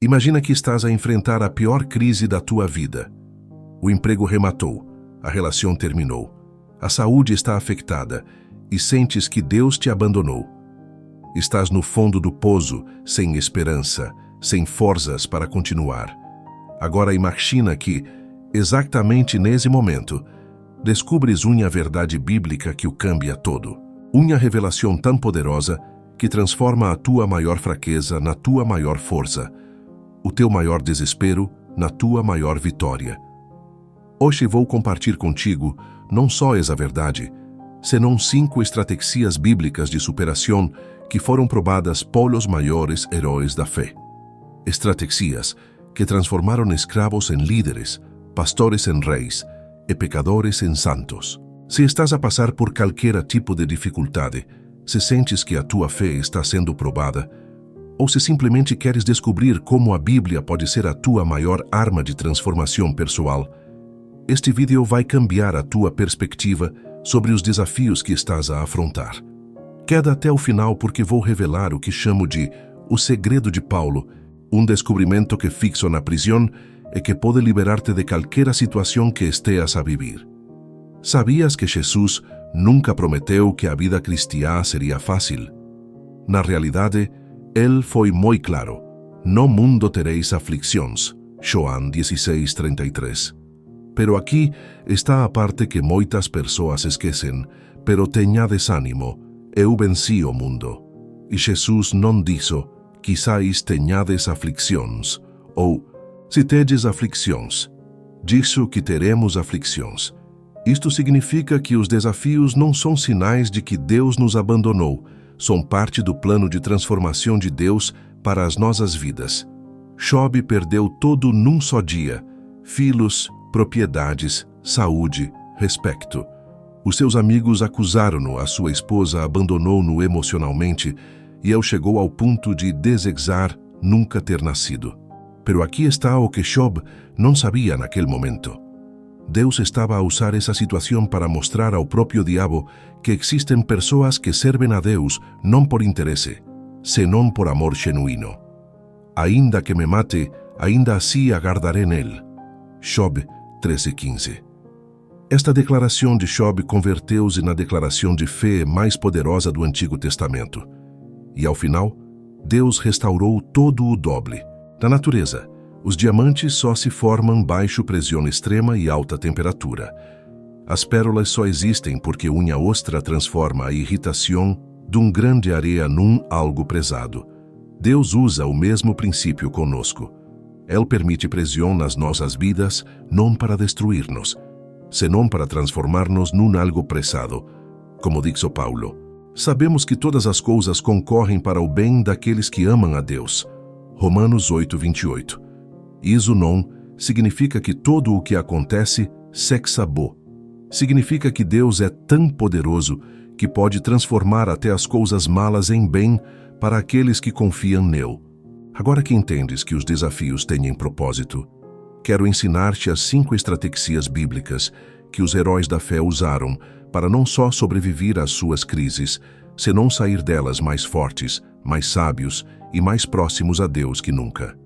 Imagina que estás a enfrentar a pior crise da tua vida. O emprego rematou, a relação terminou, a saúde está afetada e sentes que Deus te abandonou. Estás no fundo do poço, sem esperança, sem forças para continuar. Agora imagina que, exatamente nesse momento, descubres uma verdade bíblica que o cambia todo. Uma revelação tão poderosa que transforma a tua maior fraqueza na tua maior força, o teu maior desespero na tua maior vitória. Hoje vou compartilhar contigo não só essa verdade, senão 5 estratégias bíblicas de superação que foram probadas pelos maiores heróis da fé. Estratégias que transformaram escravos em líderes, pastores em reis e pecadores em santos. Se estás a passar por qualquer tipo de dificuldade, se sentes que a tua fé está sendo provada, ou se simplesmente queres descobrir como a Bíblia pode ser a tua maior arma de transformação pessoal, este vídeo vai cambiar a tua perspectiva sobre os desafios que estás a afrontar. Queda até o final porque vou revelar o que chamo de o segredo de Paulo, um descobrimento que fixo na prisão e que pode liberar-te de qualquer situação que estejas a viver. Sabias que Jesus nunca prometeu que a vida cristã seria fácil? Na realidade, ele foi muito claro: no mundo tereis aflições. João 16:33. Pero aqui está a parte que muitas pessoas esquecem, pero tenha desânimo, eu venci o mundo. E Jesus não disse, quizás tenhades aflições, ou, se tedes aflições, disse que teremos aflições. Isto significa que os desafios não são sinais de que Deus nos abandonou, são parte do plano de transformação de Deus para as nossas vidas. Job perdeu todo num só dia: filhos, propriedades, saúde, respeito. Os seus amigos acusaram-no, a sua esposa abandonou-no emocionalmente e ele chegou ao ponto de desejar nunca ter nascido. Pero aqui está o que Job não sabia naquele momento. Deus estava a usar essa situação para mostrar ao próprio diabo que existem pessoas que servem a Deus não por interesse, senão por amor genuíno. Ainda que me mate, ainda assim aguardaré nele. Job 13:15. Esta declaração de Job converteu-se na declaração de fé mais poderosa do Antigo Testamento. E ao final, Deus restaurou todo o doble. Na natureza, os diamantes só se formam baixo pressão extrema e alta temperatura. As pérolas só existem porque uma ostra transforma a irritação de um grão de areia num algo pesado. Deus usa o mesmo princípio conosco. Ele permite pressão nas nossas vidas não para destruir-nos, senão para transformar-nos num algo pesado. Como diz Paulo, sabemos que todas as coisas concorrem para o bem daqueles que amam a Deus. Romanos 8:28. Isso não significa que tudo o que acontece sexa bom. Significa que Deus é tão poderoso que pode transformar até as coisas malas em bem para aqueles que confiam nele. Agora que entendes que os desafios têm propósito, quero ensinar-te as 5 estratégias bíblicas que os heróis da fé usaram para não só sobreviver às suas crises, senão sair delas mais fortes, mais sábios e mais próximos a Deus que nunca.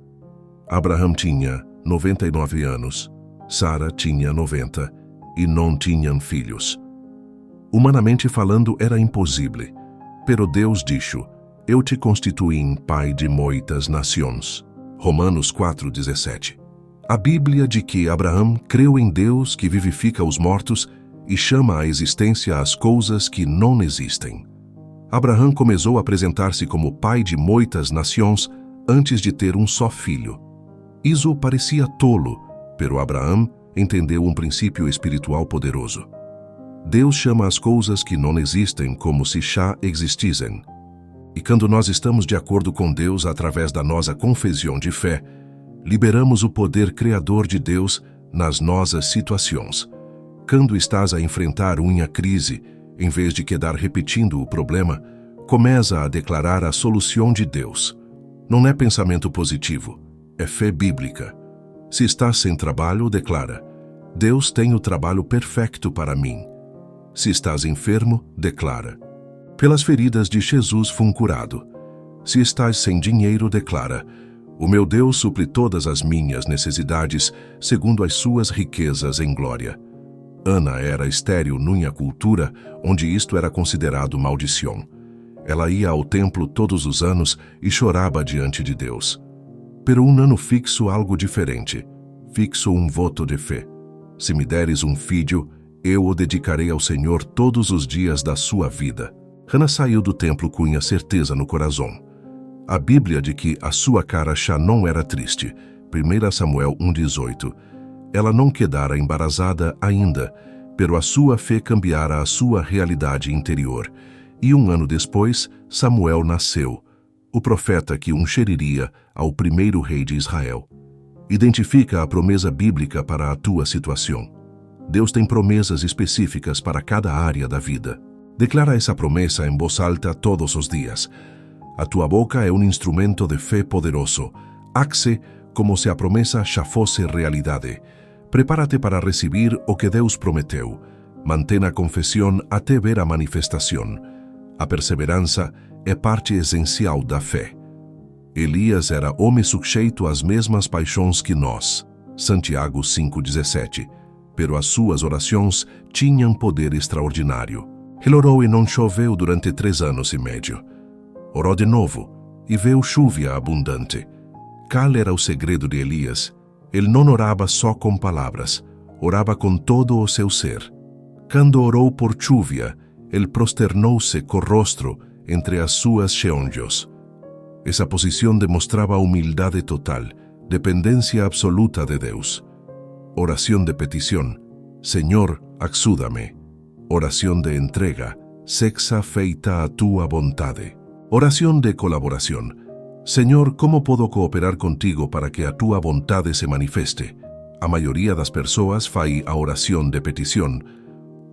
Abraão tinha 99 anos, Sara tinha 90 e não tinham filhos. Humanamente falando, era impossível, pero Deus disse: eu te constituí pai de muitas nações. Romanos 4:17. A Bíblia diz que Abraão creu em Deus que vivifica os mortos e chama à existência as coisas que não existem. Abraão começou a apresentar-se como pai de muitas nações antes de ter um só filho. Isso parecia tolo, pero Abraão entendeu um princípio espiritual poderoso. Deus chama as coisas que não existem como se já existissem. E quando nós estamos de acordo com Deus através da nossa confissão de fé, liberamos o poder criador de Deus nas nossas situações. Quando estás a enfrentar uma crise, em vez de quedar repetindo o problema, começa a declarar a solução de Deus. Não é pensamento positivo, é fé bíblica. Se estás sem trabalho, declara: Deus tem o trabalho perfeito para mim. Se estás enfermo, declara: pelas feridas de Jesus fui curado. Se estás sem dinheiro, declara: O meu Deus supre todas as minhas necessidades segundo as suas riquezas em glória. Ana era estéril numa cultura onde isto era considerado maldição. Ela ia ao templo todos os anos e chorava diante de Deus. Pero um ano fixo algo diferente. Fixo um voto de fé. Se me deres um filho, eu o dedicarei ao Senhor todos os dias da sua vida. Hannah saiu do templo com a certeza no coração. A Bíblia diz que a sua cara já não era triste. 1 Samuel 1,18. Ela não quedara embarazada ainda, pero a sua fé cambiara a sua realidade interior. E um ano depois, Samuel nasceu, o profeta que ungiria ao primeiro rei de Israel. Identifica a promessa bíblica para a tua situação. Deus tem promessas específicas para cada área da vida. Declara essa promessa em voz alta todos os dias. A tua boca é um instrumento de fé poderoso. Haxe como se a promessa já fosse realidade. Prepárate para receber o que Deus prometeu. Mantém a confissão até ver a manifestação. A perseverança é parte essencial da fé. Elias era homem sujeito às mesmas paixões que nós. Santiago 5,17. Pero as suas orações tinham poder extraordinário. Ele orou e não choveu durante 3 anos e meio. Orou de novo e veio chuva abundante. Qual era o segredo de Elias? Ele não orava só com palavras, orava com todo o seu ser. Quando orou por chuva, ele prosternou-se com o rosto entre as suas xeonjos. Essa posição demonstrava humildade total, dependência absoluta de Deus. Oração de petição: Senhor, axúdame. Oração de entrega: sexa feita a tua vontade. Oração de colaboração: Senhor, como posso cooperar contigo para que a tua vontade se manifeste? A maioria das pessoas faz a oração de petição.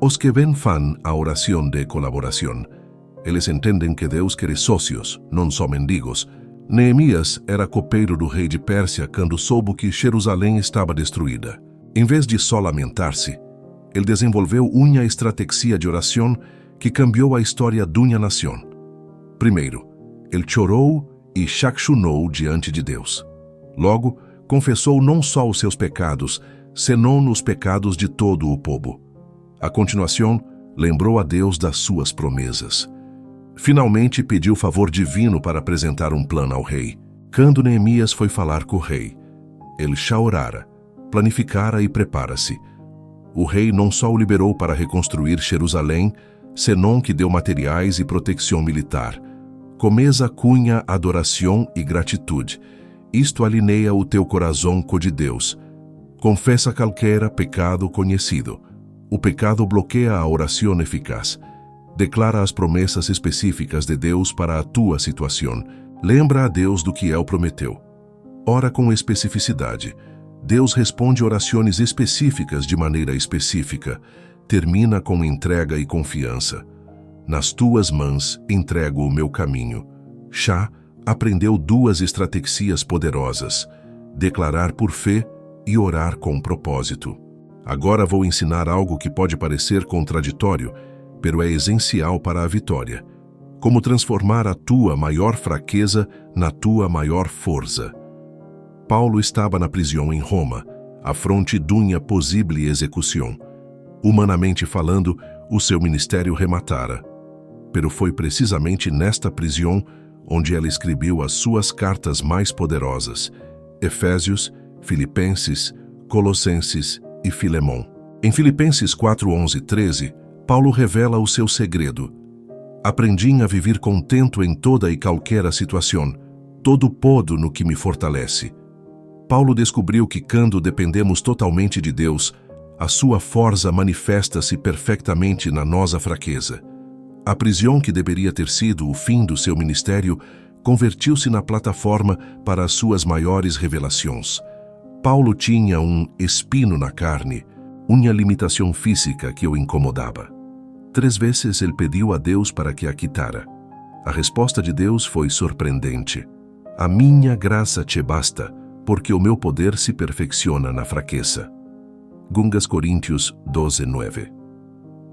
Os que ven fan a oração de colaboração. Eles entendem que Deus quer sócios, não só mendigos. Neemias era copeiro do rei de Pérsia quando soube que Jerusalém estava destruída. Em vez de só lamentar-se, ele desenvolveu uma estratégia de oração que cambiou a história de uma nação. Primeiro, ele chorou e chachunnou diante de Deus. Logo, confessou não só os seus pecados, senão os pecados de todo o povo. A continuação, lembrou a Deus das suas promessas. Finalmente, pediu favor divino para apresentar um plano ao rei. Quando Neemias foi falar com o rei, ele já orara, planificara e prepara-se. O rei não só o liberou para reconstruir Jerusalém, senão que deu materiais e proteção militar. Comeza cunha adoração e gratitude. Isto alinea o teu coração com o de Deus. Confessa qualquer pecado conhecido. O pecado bloqueia a oração eficaz. Declara as promessas específicas de Deus para a tua situação. Lembra a Deus do que Ele prometeu. Ora com especificidade. Deus responde orações específicas de maneira específica. Termina com entrega e confiança. Nas tuas mãos entrego o meu caminho. Já aprendeu 2 estratégias poderosas: declarar por fé e orar com propósito. Agora vou ensinar algo que pode parecer contraditório, pero é essencial para a vitória. Como transformar a tua maior fraqueza na tua maior força. Paulo estava na prisão em Roma, à fronte de uma possível execução. Humanamente falando, o seu ministério rematara. Pero foi precisamente nesta prisão onde ele escreveu as suas cartas mais poderosas: Efésios, Filipenses, Colossenses e Filemão. Em Filipenses 4:11-13, Paulo revela o seu segredo. Aprendi a viver contento em toda e qualquer situação, todo podo no que me fortalece. Paulo descobriu que quando dependemos totalmente de Deus, a sua força manifesta-se perfeitamente na nossa fraqueza. A prisão que deveria ter sido o fim do seu ministério convertiu-se na plataforma para as suas maiores revelações. Paulo tinha um espinho na carne, uma limitação física que o incomodava. 3 vezes ele pediu a Deus para que a quitara. A resposta de Deus foi surpreendente. A minha graça te basta, porque o meu poder se perfecciona na fraqueza. 2 Coríntios 12:9.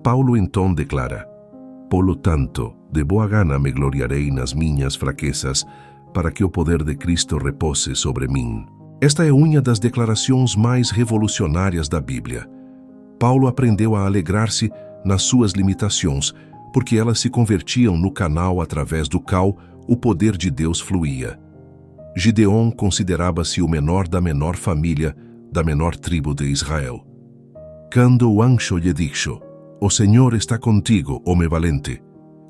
Paulo então declara: Por lo tanto, de boa gana me gloriarei nas minhas fraquezas, para que o poder de Cristo repose sobre mim. Esta é uma das declarações mais revolucionárias da Bíblia. Paulo aprendeu a alegrar-se nas suas limitações, porque elas se convertiam no canal através do qual o poder de Deus fluía. Gideon considerava-se o menor da menor família, da menor tribo de Israel. Quando o anjo lhe disse, "O Senhor está contigo, homem valente",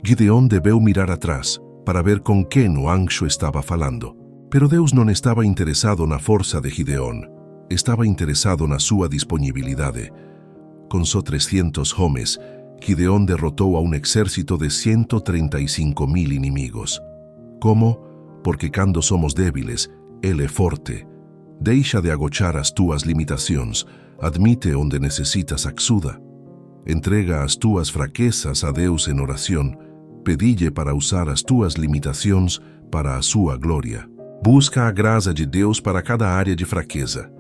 Gideon deveu mirar atrás para ver com quem o anjo estava falando. Pero Deus não estava interessado na força de Gideon, estava interessado na sua disponibilidade. Com só 300 homens, Gideon derrotou a um exército de 135.000 inimigos. Como? Porque quando somos débiles, Ele é forte. Deixa de agochar as tuas limitações, admite onde necessitas ajuda. Entrega as tuas fraquezas a Deus em oração, pedille para usar as tuas limitações para a sua glória. Busca a graça de Deus para cada área de fraqueza.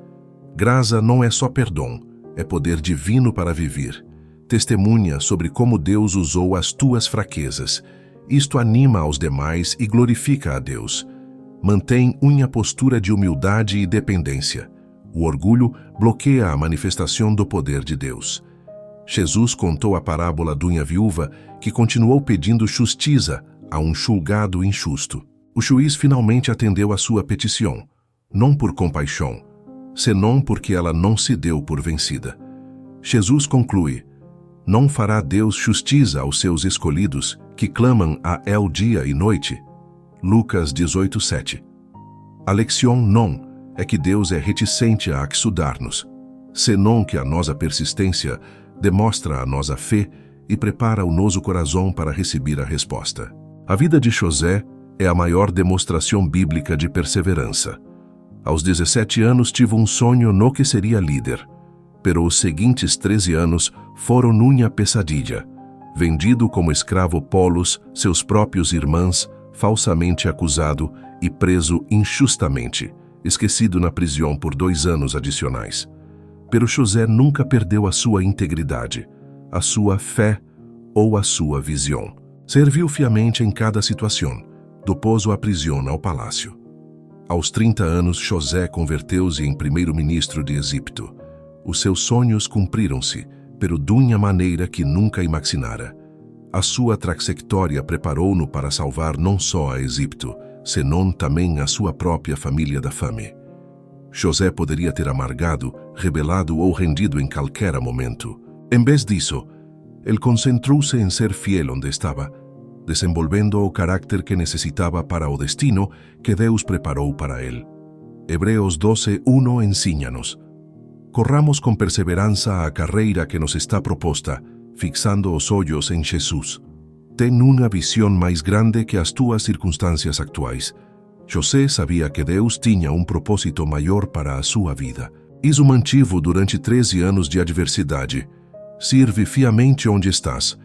Graça não é só perdão, é poder divino para viver. Testemunha sobre como Deus usou as tuas fraquezas. Isto anima aos demais e glorifica a Deus. Mantém uma postura de humildade e dependência. O orgulho bloqueia a manifestação do poder de Deus. Jesus contou a parábola de uma viúva que continuou pedindo justiça a um julgado injusto. O juiz finalmente atendeu a sua petição, não por compaixão, senão porque ela não se deu por vencida. Jesus conclui: não fará Deus justiça aos seus escolhidos que clamam a Ele dia e noite? Lucas 18:7. A lição não é que Deus é reticente a ajudar-nos, senão que a nossa persistência demonstra a nossa fé e prepara o nosso coração para receber a resposta. A vida de José é a maior demonstração bíblica de perseverança. Aos 17 anos tive um sonho no que seria líder, pero os seguintes 13 anos foram uma pesadilha. Vendido como escravo polos, seus próprios irmãos, falsamente acusado e preso injustamente, esquecido na prisão por 2 anos adicionais. Pero José nunca perdeu a sua integridade, a sua fé ou a sua visão. Serviu fielmente em cada situação, do poço à prisão ao palácio. Aos 30 anos, José converteu-se em primeiro-ministro de Egipto. Os seus sonhos cumpriram-se, pero de uma maneira que nunca imaginara. A sua trajetória preparou-no para salvar não só a Egipto, senão também a sua própria família da fome. José poderia ter amargado, rebelado ou rendido em qualquer momento. Em vez disso, ele concentrou-se em ser fiel onde estava, desenvolvendo o caráter que necessitava para o destino que Deus preparou para ele. Hebreos 12:1 ensina-nos: corramos com perseverança a carreira que nos está proposta, fixando os olhos em Jesus. Ten uma visão mais grande que as tuas circunstâncias atuais. José sabia que Deus tinha um propósito maior para a sua vida. Isso mantivo durante 13 anos de adversidade. Sirve fielmente onde estás.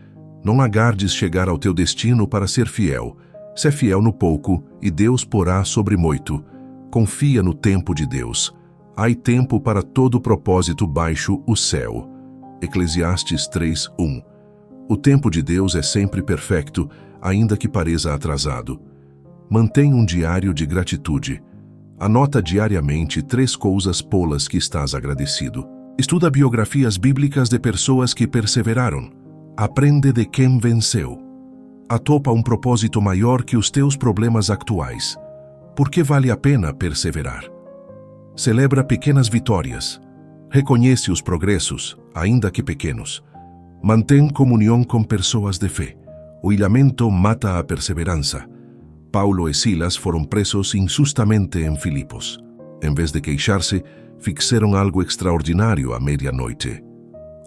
Não agardes chegar ao teu destino para ser fiel. Sé fiel no pouco, e Deus porá sobre muito. Confia no tempo de Deus. Há tempo para todo propósito baixo o céu. Eclesiastes 3:1. O tempo de Deus é sempre perfeito, ainda que pareça atrasado. Mantém um diário de gratitude. Anota diariamente 3 coisas pelas que estás agradecido. Estuda biografias bíblicas de pessoas que perseveraram. Aprende de quem venceu. Atopa um propósito maior que os teus problemas atuais. Por que vale a pena perseverar? Celebra pequenas vitórias. Reconhece os progressos, ainda que pequenos. Mantém comunhão com pessoas de fé. O ilhamento mata a perseverança. Paulo e Silas foram presos injustamente em Filipos. Em vez de queixar-se, fizeram algo extraordinário à meia-noite.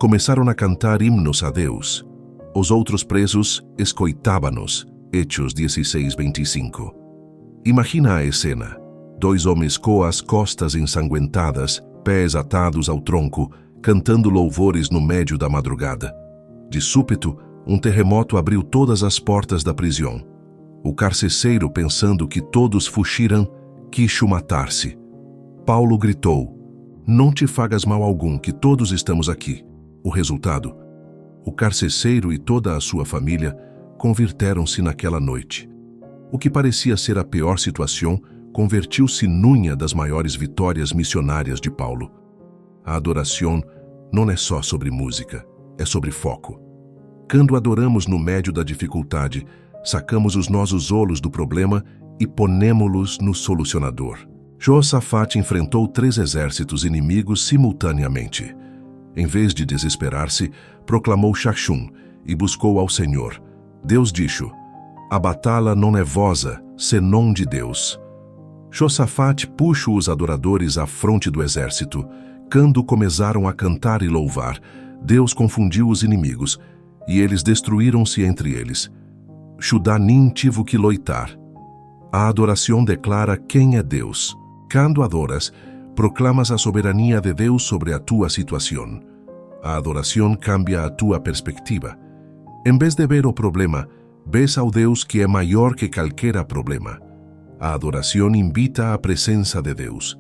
Começaram a cantar himnos a Deus. Os outros presos escoitavam-nos. Hechos 16:25. Imagina a cena. 2 homens com as costas ensanguentadas, pés atados ao tronco, cantando louvores no meio da madrugada. De súbito, um terremoto abriu todas as portas da prisão. O carcereiro, pensando que todos fugiram, quis matar-se. Paulo gritou: não te fagas mal algum, que todos estamos aqui. O resultado? O carcereiro e toda a sua família converteram-se naquela noite. O que parecia ser a pior situação convertiu-se numa das maiores vitórias missionárias de Paulo. A adoração não é só sobre música, é sobre foco. Quando adoramos no meio da dificuldade, sacamos os nossos olhos do problema e ponemos-los no solucionador. Josafate enfrentou 3 exércitos inimigos simultaneamente. Em vez de desesperar-se, proclamou Shachum e buscou ao Senhor. Deus disse: a batalha não é vossa, senão de Deus. Josafate puxou os adoradores à fronte do exército. Quando começaram a cantar e louvar, Deus confundiu os inimigos, e eles destruíram-se entre eles. Judá nem tive que lutar. A adoração declara quem é Deus. Quando adoras, proclamas a soberania de Deus sobre a tua situação. A adoração cambia a tua perspectiva. Em vez de ver o problema, ves ao Deus que é maior que qualquer problema. A adoração invita à presença de Deus.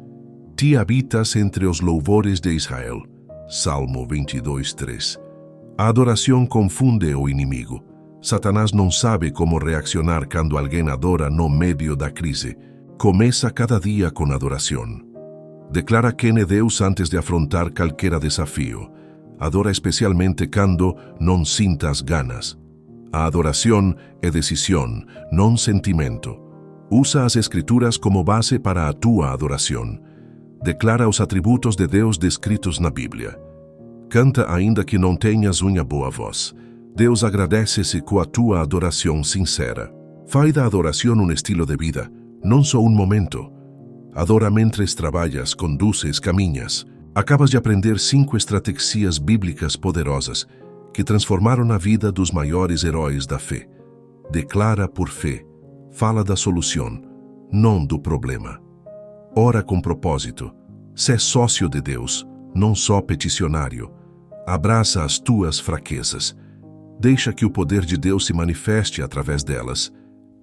Ti habitas entre os louvores de Israel. Salmo 22:3. A adoração confunde o inimigo. Satanás não sabe como reaccionar quando alguém adora no meio da crise. Começa cada dia com adoração. Declara quem é Deus antes de afrontar qualquer desafio. Adora especialmente quando não sintas ganas. A adoração é decisão, não sentimento. Usa as Escrituras como base para a tua adoração. Declara os atributos de Deus descritos na Bíblia. Canta ainda que não tenhas uma boa voz. Deus agradece-se com a tua adoração sincera. Faz da adoração um estilo de vida, não só um momento. Adora mentres trabalhas, conduces, caminhas. Acabas de aprender 5 estratégias bíblicas poderosas que transformaram a vida dos maiores heróis da fé. Declara por fé. Fala da solução, não do problema. Ora com propósito. Sê sócio de Deus, não só peticionário. Abraça as tuas fraquezas. Deixa que o poder de Deus se manifeste através delas.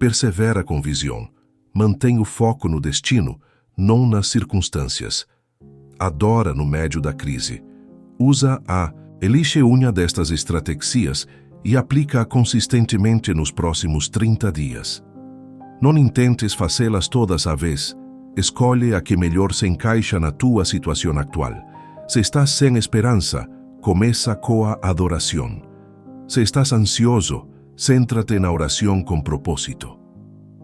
Persevera com visão. Mantém o foco no destino, não nas circunstâncias. Adora no meio da crise. Elige uma destas estratégias e aplica-a consistentemente nos próximos 30 dias. Não intentes fazê-las todas à vez. Escolhe a que melhor se encaixa na tua situação atual. Se estás sem esperança, começa com a adoração. Se estás ansioso, cêntrate na oração com propósito.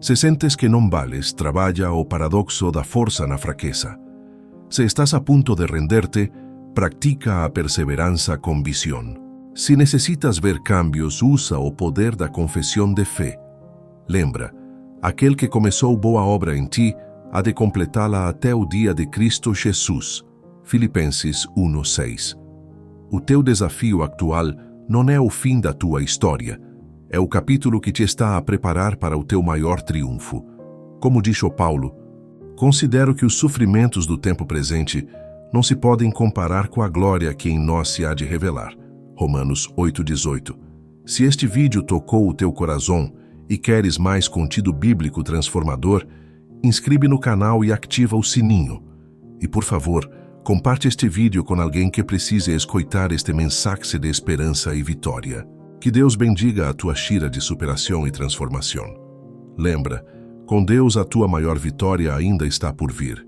Se sentes que não vales, trabalha o paradoxo da força na fraqueza. Se estás a ponto de render-te, pratica a perseverança com visão. Se necessitas ver cambios, usa o poder da confissão de fé. Lembra, aquele que começou boa obra em ti, há de completá-la até o dia de Cristo Jesus. Filipenses 1:6. O teu desafio atual não é o fim da tua história. É o capítulo que te está a preparar para o teu maior triunfo. Como disse Paulo, considero que os sofrimentos do tempo presente não se podem comparar com a glória que em nós se há de revelar. Romanos 8:18. Se este vídeo tocou o teu coração e queres mais conteúdo bíblico transformador, inscreve no canal e ativa o sininho. E por favor, comparte este vídeo com alguém que precise escutar este mensagem de esperança e vitória. Que Deus bendiga a tua xira de superação e transformação. Lembra, com Deus a tua maior vitória ainda está por vir.